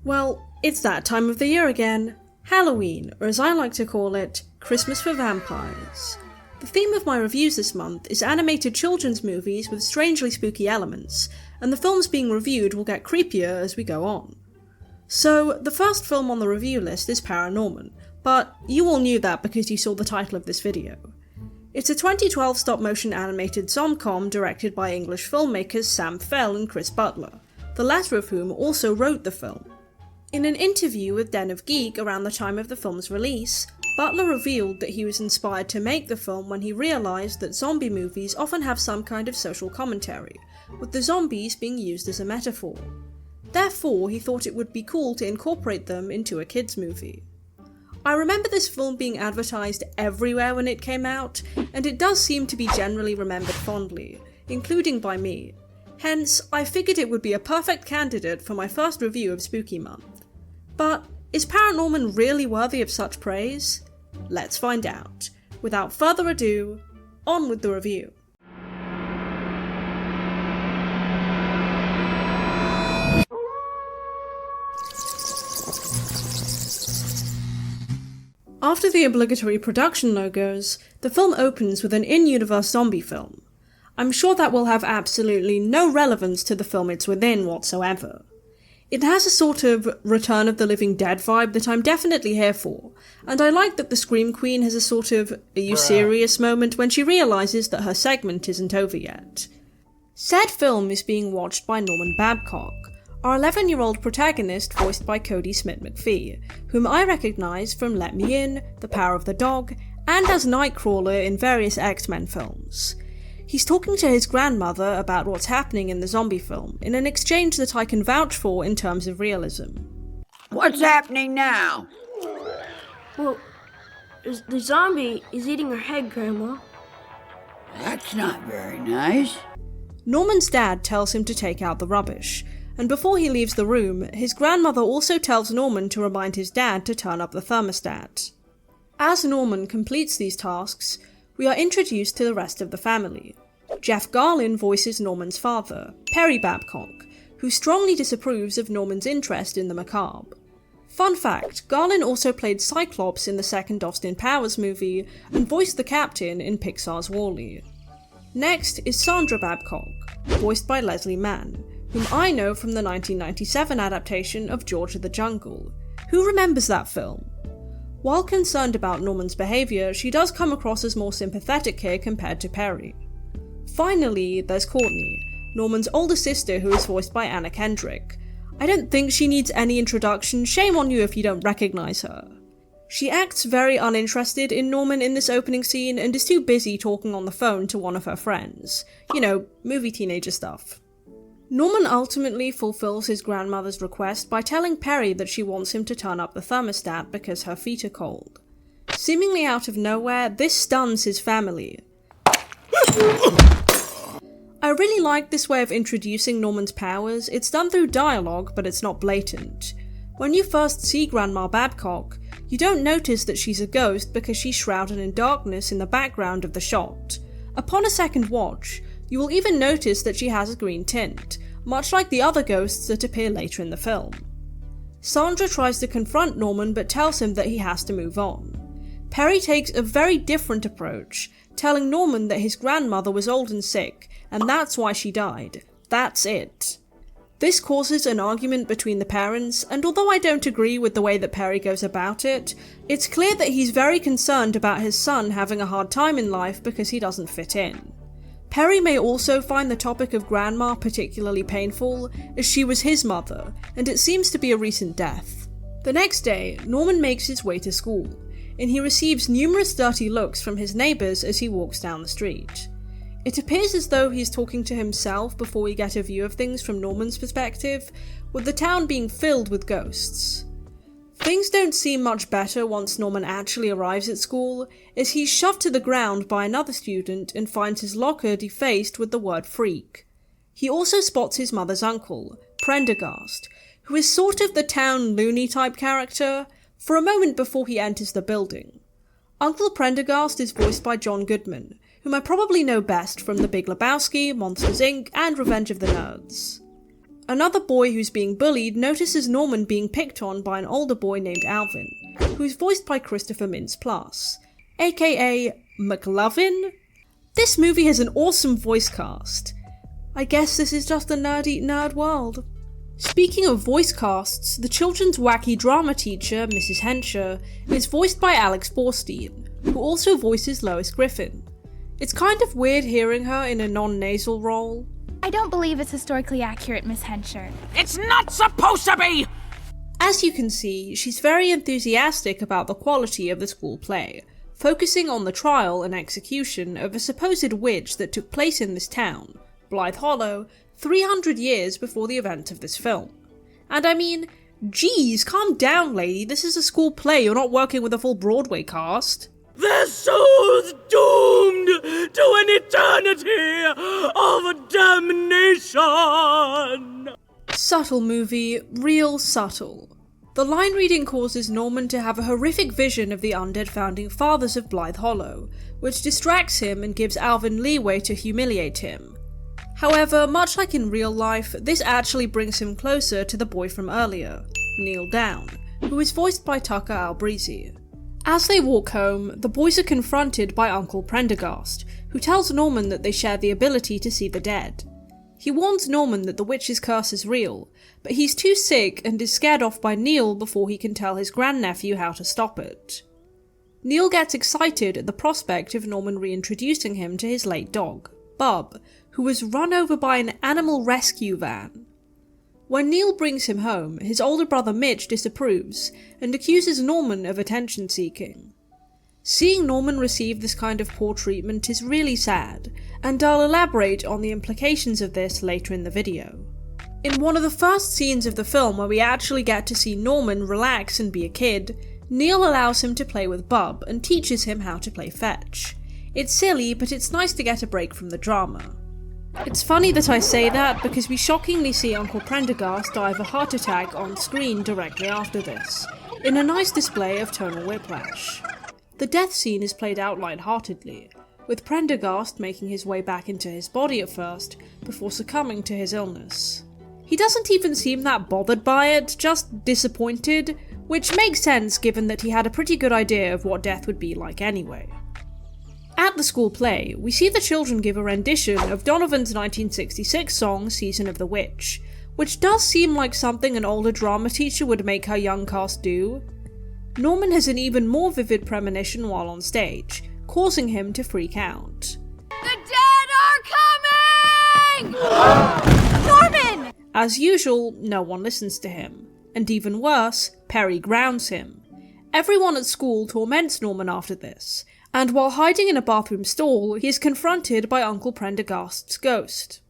Well, it's that time of the year again. Halloween, or as I like to call it, Christmas for Vampires. The theme of my reviews this month is animated children's movies with strangely spooky elements, and the films being reviewed will get creepier as we go on. So, the first film on the review list is ParaNorman, but you all knew that because you saw the title of this video. It's a 2012 stop-motion animated zomcom directed by English filmmakers Sam Fell and Chris Butler, the latter of whom also wrote the film. In an interview with Den of Geek around the time of the film's release, Butler revealed that he was inspired to make the film when he realised that zombie movies often have some kind of social commentary, with the zombies being used as a metaphor. Therefore, he thought it would be cool to incorporate them into a kids' movie. I remember this film being advertised everywhere when it came out, and it does seem to be generally remembered fondly, including by me. Hence, I figured it would be a perfect candidate for my first review of Spooky Month. But is ParaNorman really worthy of such praise? Let's find out. Without further ado, on with the review. After the obligatory production logos, the film opens with an in-universe zombie film. I'm sure that will have absolutely no relevance to the film it's within whatsoever. It has a sort of Return of the Living Dead vibe that I'm definitely here for, and I like that the Scream Queen has a sort of "are you serious" moment when she realises that her segment isn't over yet. Said film is being watched by Norman Babcock, our 11-year-old protagonist voiced by Cody Smith-McPhee, whom I recognise from Let Me In, The Power of the Dog, and as Nightcrawler in various X-Men films. He's talking to his grandmother about what's happening in the zombie film, in an exchange that I can vouch for in terms of realism. What's happening now? Well, the zombie is eating her head, Grandma. That's not very nice. Norman's dad tells him to take out the rubbish, and before he leaves the room, his grandmother also tells Norman to remind his dad to turn up the thermostat. As Norman completes these tasks, we are introduced to the rest of the family. Jeff Garlin voices Norman's father, Perry Babcock, who strongly disapproves of Norman's interest in the macabre. Fun fact, Garlin also played Cyclops in the second Austin Powers movie and voiced the Captain in Pixar's WALL-E. Next is Sandra Babcock, voiced by Leslie Mann, whom I know from the 1997 adaptation of George of the Jungle. Who remembers that film? While concerned about Norman's behaviour, she does come across as more sympathetic here compared to Perry. Finally, there's Courtney, Norman's older sister who is voiced by Anna Kendrick. I don't think she needs any introduction, shame on you if you don't recognise her. She acts very uninterested in Norman in this opening scene and is too busy talking on the phone to one of her friends. You know, movie teenager stuff. Norman ultimately fulfills his grandmother's request by telling Perry that she wants him to turn up the thermostat because her feet are cold. Seemingly out of nowhere, this stuns his family. I really like this way of introducing Norman's powers. It's done through dialogue, but it's not blatant. When you first see Grandma Babcock, you don't notice that she's a ghost because she's shrouded in darkness in the background of the shot. Upon a second watch, you will even notice that she has a green tint, much like the other ghosts that appear later in the film. Sandra tries to confront Norman but tells him that he has to move on. Perry takes a very different approach, telling Norman that his grandmother was old and sick, and that's why she died. That's it. This causes an argument between the parents, and although I don't agree with the way that Perry goes about it, it's clear that he's very concerned about his son having a hard time in life because he doesn't fit in. Perry may also find the topic of Grandma particularly painful, as she was his mother, and it seems to be a recent death. The next day, Norman makes his way to school, and he receives numerous dirty looks from his neighbours as he walks down the street. It appears as though he's talking to himself before we get a view of things from Norman's perspective, with the town being filled with ghosts. Things don't seem much better once Norman actually arrives at school, as he's shoved to the ground by another student and finds his locker defaced with the word freak. He also spots his mother's uncle, Prendergast, who is sort of the town loony type character, for a moment before he enters the building. Uncle Prendergast is voiced by John Goodman, whom I probably know best from The Big Lebowski, Monsters Inc., and Revenge of the Nerds. Another boy who's being bullied notices Norman being picked on by an older boy named Alvin, who's voiced by Christopher Mintz-Plasse, aka McLovin. This movie has an awesome voice cast. I guess this is just a nerdy nerd world. Speaking of voice casts, the children's wacky drama teacher, Mrs. Hensher, is voiced by Alex Borstein, who also voices Lois Griffin. It's kind of weird hearing her in a non-nasal role. I don't believe it's historically accurate, Miss Hensher. It's not supposed to be! As you can see, she's very enthusiastic about the quality of the school play, focusing on the trial and execution of a supposed witch that took place in this town, Blythe Hollow, 300 years before the event of this film. And I mean, geez, calm down, lady, this is a school play, you're not working with a full Broadway cast. Their souls doomed to an eternity of damnation! Subtle movie, real subtle. The line reading causes Norman to have a horrific vision of the undead founding fathers of Blythe Hollow, which distracts him and gives Alvin leeway to humiliate him. However, much like in real life, this actually brings him closer to the boy from earlier, Neil Down, who is voiced by Tucker Albrisi. As they walk home, the boys are confronted by Uncle Prendergast, who tells Norman that they share the ability to see the dead. He warns Norman that the witch's curse is real, but he's too sick and is scared off by Neil before he can tell his grandnephew how to stop it. Neil gets excited at the prospect of Norman reintroducing him to his late dog, Bub, who was run over by an animal rescue van. When Neil brings him home, his older brother Mitch disapproves and accuses Norman of attention seeking. Seeing Norman receive this kind of poor treatment is really sad, and I'll elaborate on the implications of this later in the video. In one of the first scenes of the film where we actually get to see Norman relax and be a kid, Neil allows him to play with Bub and teaches him how to play fetch. It's silly, but it's nice to get a break from the drama. It's funny that I say that because we shockingly see Uncle Prendergast die of a heart attack on screen directly after this, in a nice display of tonal whiplash. The death scene is played out lightheartedly, with Prendergast making his way back into his body at first, before succumbing to his illness. He doesn't even seem that bothered by it, just disappointed, which makes sense given that he had a pretty good idea of what death would be like anyway. At the school play, we see the children give a rendition of Donovan's 1966 song Season of the Witch, which does seem like something an older drama teacher would make her young cast do. Norman has an even more vivid premonition while on stage, causing him to freak out. The dead are coming! Norman! As usual, no one listens to him, and even worse, Perry grounds him. Everyone at school torments Norman after this, and while hiding in a bathroom stall, he is confronted by Uncle Prendergast's ghost.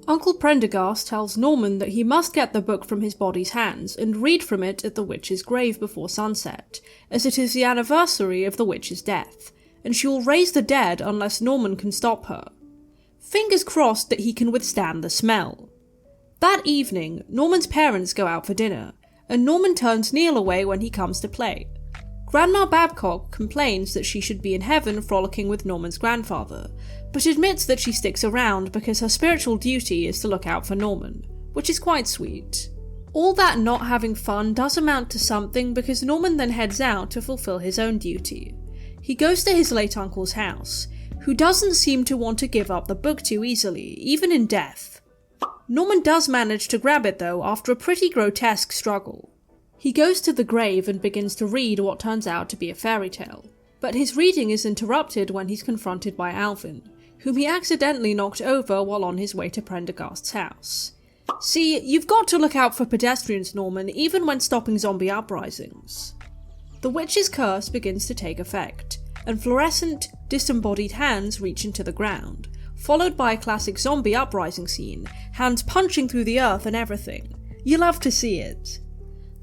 Uncle Prendergast tells Norman that he must get the book from his body's hands and read from it at the witch's grave before sunset, as it is the anniversary of the witch's death, and she will raise the dead unless Norman can stop her. Fingers crossed that he can withstand the smell. That evening, Norman's parents go out for dinner, and Norman turns Neil away when he comes to play. Grandma Babcock complains that she should be in heaven frolicking with Norman's grandfather, but admits that she sticks around because her spiritual duty is to look out for Norman, which is quite sweet. All that not having fun does amount to something because Norman then heads out to fulfill his own duty. He goes to his late uncle's house, who doesn't seem to want to give up the book too easily, even in death. Norman does manage to grab it though after a pretty grotesque struggle. He goes to the grave and begins to read what turns out to be a fairy tale, but his reading is interrupted when he's confronted by Alvin, whom he accidentally knocked over while on his way to Prendergast's house. See, you've got to look out for pedestrians, Norman, even when stopping zombie uprisings. The witch's curse begins to take effect, and fluorescent, disembodied hands reach into the ground, followed by a classic zombie uprising scene, hands punching through the earth and everything. You love to see it.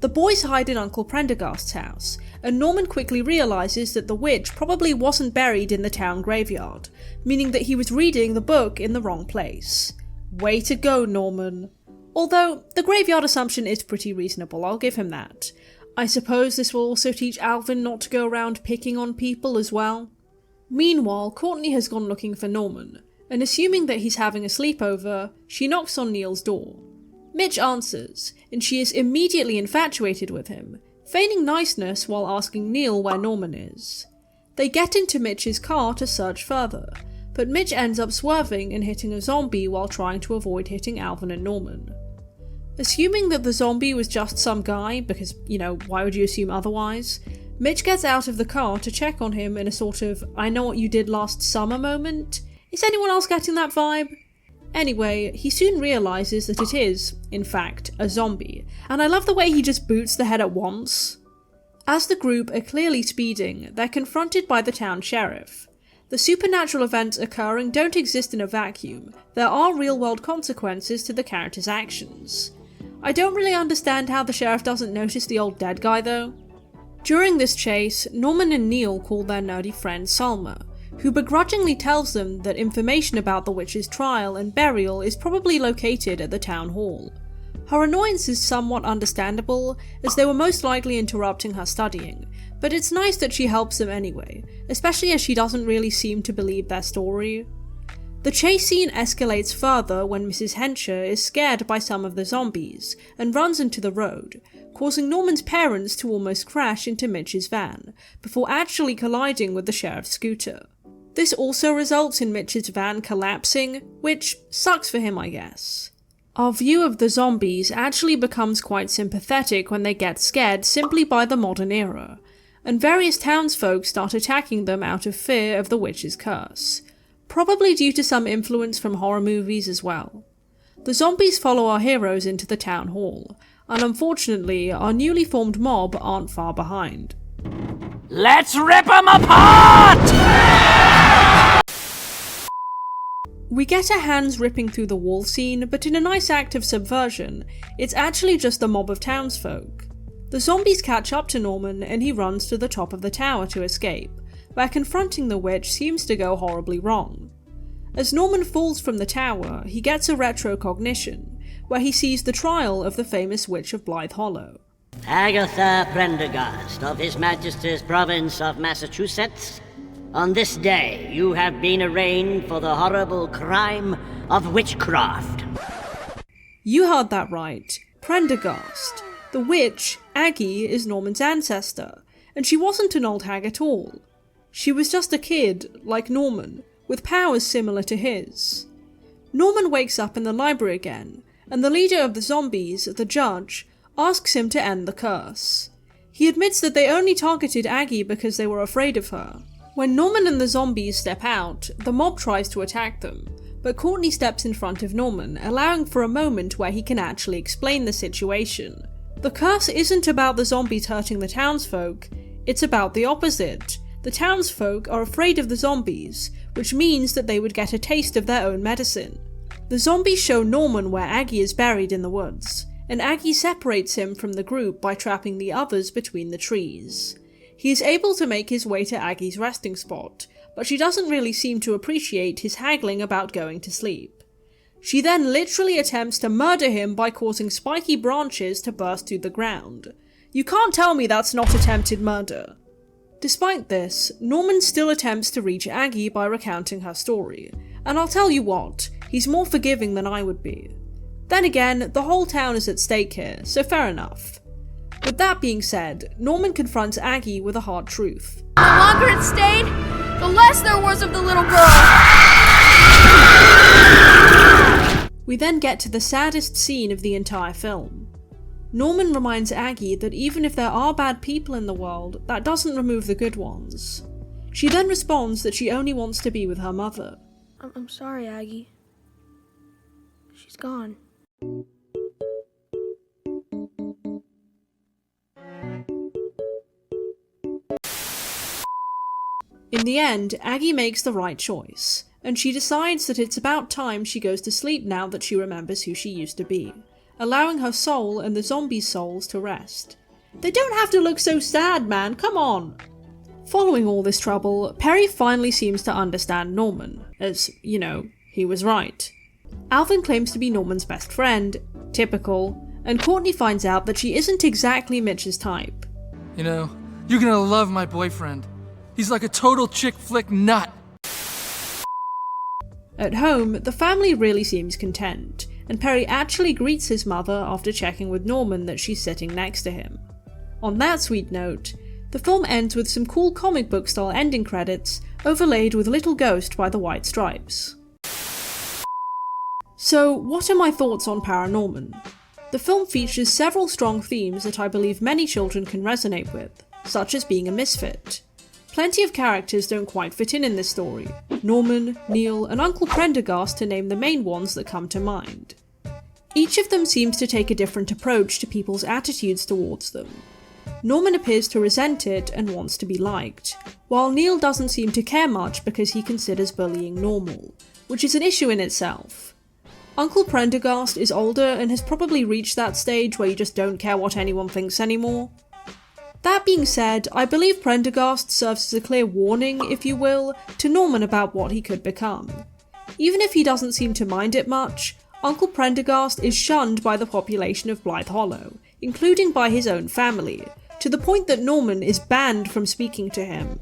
The boys hide in Uncle Prendergast's house, and Norman quickly realises that the witch probably wasn't buried in the town graveyard, meaning that he was reading the book in the wrong place. Way to go, Norman. Although, the graveyard assumption is pretty reasonable, I'll give him that. I suppose this will also teach Alvin not to go around picking on people as well. Meanwhile, Courtney has gone looking for Norman, and assuming that he's having a sleepover, she knocks on Neil's door. Mitch answers, and she is immediately infatuated with him, feigning niceness while asking Neil where Norman is. They get into Mitch's car to search further, but Mitch ends up swerving and hitting a zombie while trying to avoid hitting Alvin and Norman. Assuming that the zombie was just some guy, because, why would you assume otherwise? Mitch gets out of the car to check on him in a sort of I know what you did last summer moment. Is anyone else getting that vibe? Anyway, he soon realises that it is, in fact, a zombie, and I love the way he just boots the head at once. As the group are clearly speeding, they're confronted by the town sheriff. The supernatural events occurring don't exist in a vacuum. There are real-world consequences to the characters' actions. I don't really understand how the sheriff doesn't notice the old dead guy though. During this chase, Norman and Neil call their nerdy friend Salma, who begrudgingly tells them that information about the witch's trial and burial is probably located at the town hall. Her annoyance is somewhat understandable, as they were most likely interrupting her studying, but it's nice that she helps them anyway, especially as she doesn't really seem to believe their story. The chase scene escalates further when Mrs. Hensher is scared by some of the zombies and runs into the road, causing Norman's parents to almost crash into Mitch's van, before actually colliding with the sheriff's scooter. This also results in Mitch's van collapsing, which sucks for him, I guess. Our view of the zombies actually becomes quite sympathetic when they get scared simply by the modern era, and various townsfolk start attacking them out of fear of the witch's curse. Probably due to some influence from horror movies as well. The zombies follow our heroes into the town hall, and unfortunately our newly formed mob aren't far behind. Let's rip them apart! We get our hands ripping through the wall scene, but in a nice act of subversion, it's actually just a mob of townsfolk. The zombies catch up to Norman and he runs to the top of the tower to escape, where confronting the witch seems to go horribly wrong. As Norman falls from the tower, he gets a retrocognition, where he sees the trial of the famous Witch of Blythe Hollow. Agatha Prendergast of His Majesty's Province of Massachusetts, on this day you have been arraigned for the horrible crime of witchcraft. You heard that right. Prendergast. The witch, Aggie, is Norman's ancestor, and she wasn't an old hag at all. She was just a kid, like Norman, with powers similar to his. Norman wakes up in the library again, and the leader of the zombies, the judge, asks him to end the curse. He admits that they only targeted Aggie because they were afraid of her. When Norman and the zombies step out, the mob tries to attack them, but Courtney steps in front of Norman, allowing for a moment where he can actually explain the situation. The curse isn't about the zombies hurting the townsfolk, it's about the opposite. The townsfolk are afraid of the zombies, which means that they would get a taste of their own medicine. The zombies show Norman where Aggie is buried in the woods, and Aggie separates him from the group by trapping the others between the trees. He is able to make his way to Aggie's resting spot, but she doesn't really seem to appreciate his haggling about going to sleep. She then literally attempts to murder him by causing spiky branches to burst through the ground. You can't tell me that's not attempted murder. Despite this, Norman still attempts to reach Aggie by recounting her story, and I'll tell you what, he's more forgiving than I would be. Then again, the whole town is at stake here, so fair enough. With that being said, Norman confronts Aggie with a hard truth. The longer it stayed, the less there was of the little girl. We then get to the saddest scene of the entire film. Norman reminds Aggie that even if there are bad people in the world, that doesn't remove the good ones. She then responds that she only wants to be with her mother. I'm sorry, Aggie. She's gone. In the end, Aggie makes the right choice, and she decides that it's about time she goes to sleep now that she remembers who she used to be, allowing her soul and the zombies' souls to rest. They don't have to look so sad, man, come on! Following all this trouble, Perry finally seems to understand Norman, as, he was right. Alvin claims to be Norman's best friend, typical, and Courtney finds out that she isn't exactly Mitch's type. You're gonna love my boyfriend. He's like a total chick flick nut. At home, the family really seems content, and Perry actually greets his mother after checking with Norman that she's sitting next to him. On that sweet note, the film ends with some cool comic book style ending credits overlaid with Little Ghost by the White Stripes. So, what are my thoughts on ParaNorman? The film features several strong themes that I believe many children can resonate with, such as being a misfit. Plenty of characters don't quite fit in this story. Norman, Neil, and Uncle Prendergast to name the main ones that come to mind. Each of them seems to take a different approach to people's attitudes towards them. Norman appears to resent it and wants to be liked, while Neil doesn't seem to care much because he considers bullying normal, which is an issue in itself. Uncle Prendergast is older and has probably reached that stage where you just don't care what anyone thinks anymore. That being said, I believe Prendergast serves as a clear warning, if you will, to Norman about what he could become. Even if he doesn't seem to mind it much, Uncle Prendergast is shunned by the population of Blythe Hollow, including by his own family, to the point that Norman is banned from speaking to him.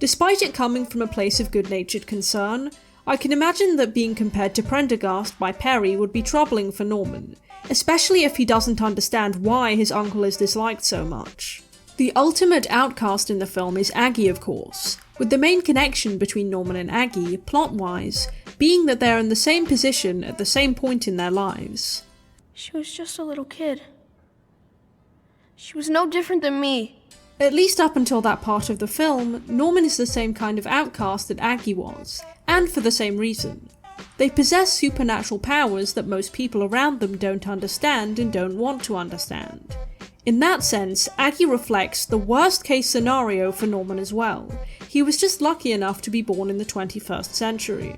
Despite it coming from a place of good-natured concern, I can imagine that being compared to Prendergast by Perry would be troubling for Norman, especially if he doesn't understand why his uncle is disliked so much. The ultimate outcast in the film is Aggie, of course, with the main connection between Norman and Aggie, plot-wise, being that they're in the same position at the same point in their lives. She was just a little kid. She was no different than me. At least up until that part of the film, Norman is the same kind of outcast that Aggie was, and for the same reason. They possess supernatural powers that most people around them don't understand and don't want to understand. In that sense, Aggie reflects the worst case scenario for Norman as well. He was just lucky enough to be born in the 21st century.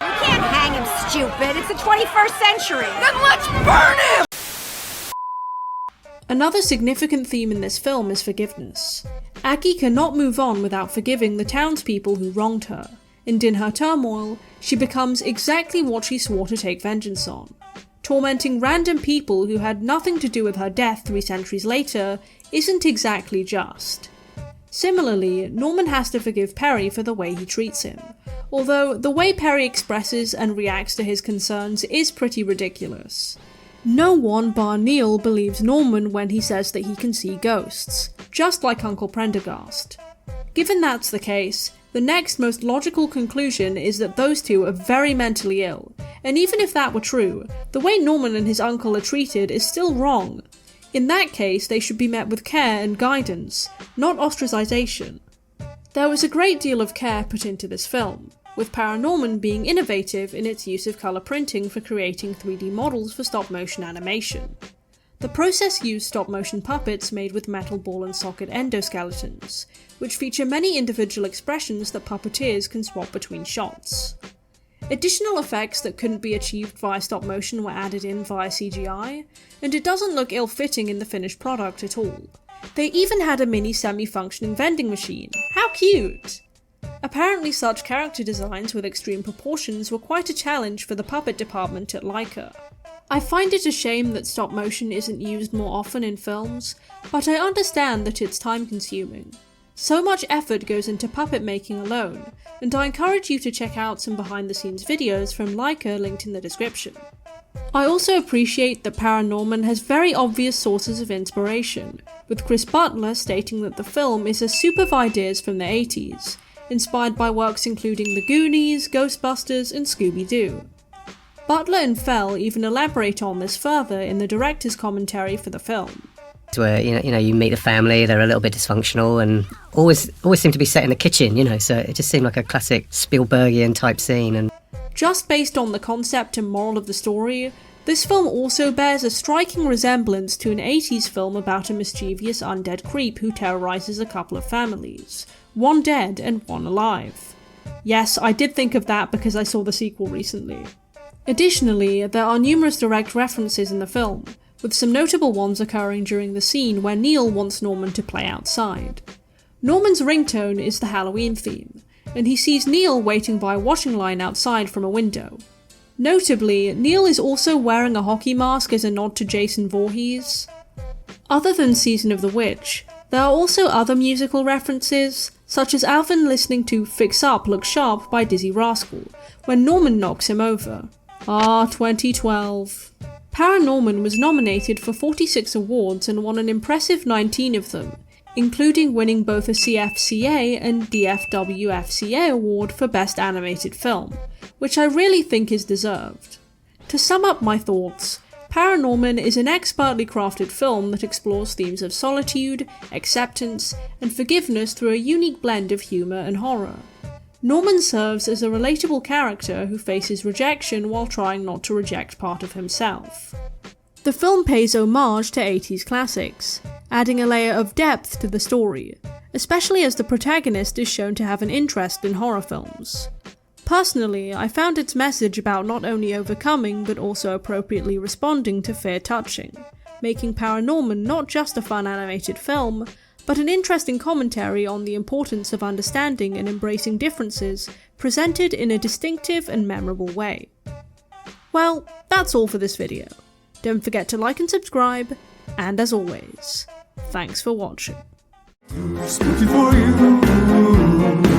You can't hang him, stupid! It's the 21st century! Then let's burn him! Another significant theme in this film is forgiveness. Aggie cannot move on without forgiving the townspeople who wronged her, and in her turmoil, she becomes exactly what she swore to take vengeance on. Tormenting random people who had nothing to do with her death 3 centuries later isn't exactly just. Similarly, Norman has to forgive Perry for the way he treats him, although the way Perry expresses and reacts to his concerns is pretty ridiculous. No one bar Neil believes Norman when he says that he can see ghosts, just like Uncle Prendergast. Given that's the case, the next most logical conclusion is that those two are very mentally ill, and even if that were true, the way Norman and his uncle are treated is still wrong. In that case, they should be met with care and guidance, not ostracization. There was a great deal of care put into this film, with ParaNorman being innovative in its use of colour printing for creating 3D models for stop-motion animation. The process used stop-motion puppets made with metal ball and socket endoskeletons, which feature many individual expressions that puppeteers can swap between shots. Additional effects that couldn't be achieved via stop-motion were added in via CGI, and it doesn't look ill-fitting in the finished product at all. They even had a mini semi-functioning vending machine. How cute! Apparently such character designs with extreme proportions were quite a challenge for the puppet department at Leica. I find it a shame that stop motion isn't used more often in films, but I understand that it's time consuming. So much effort goes into puppet making alone, and I encourage you to check out some behind the scenes videos from Leica linked in the description. I also appreciate that ParaNorman has very obvious sources of inspiration, with Chris Butler stating that the film is a soup of ideas from the 80s, inspired by works including The Goonies, Ghostbusters, and Scooby-Doo. Butler and Fell even elaborate on this further in the director's commentary for the film. Where you meet a family, they're a little bit dysfunctional and always seem to be set in the kitchen, so it just seemed like a classic Spielbergian type scene. And just based on the concept and moral of the story, this film also bears a striking resemblance to an 80s film about a mischievous undead creep who terrorizes a couple of families, one dead and one alive. Yes, I did think of that because I saw the sequel recently. Additionally, there are numerous direct references in the film, with some notable ones occurring during the scene where Neil wants Norman to play outside. Norman's ringtone is the Halloween theme, and he sees Neil waiting by a washing line outside from a window. Notably, Neil is also wearing a hockey mask as a nod to Jason Voorhees. Other than Season of the Witch, there are also other musical references, such as Alvin listening to Fix Up Look Sharp by Dizzy Rascal, when Norman knocks him over. 2012. ParaNorman was nominated for 46 awards and won an impressive 19 of them, including winning both a CFCA and DFWFCA award for Best Animated Film, which I really think is deserved. To sum up my thoughts, ParaNorman is an expertly crafted film that explores themes of solitude, acceptance, and forgiveness through a unique blend of humour and horror. Norman serves as a relatable character who faces rejection while trying not to reject part of himself. The film pays homage to 80s classics, adding a layer of depth to the story, especially as the protagonist is shown to have an interest in horror films. Personally, I found its message about not only overcoming but also appropriately responding to fear touching, making ParaNorman not just a fun animated film, but an interesting commentary on the importance of understanding and embracing differences presented in a distinctive and memorable way. Well, that's all for this video. Don't forget to like and subscribe, and as always, thanks for watching. Spooky for you.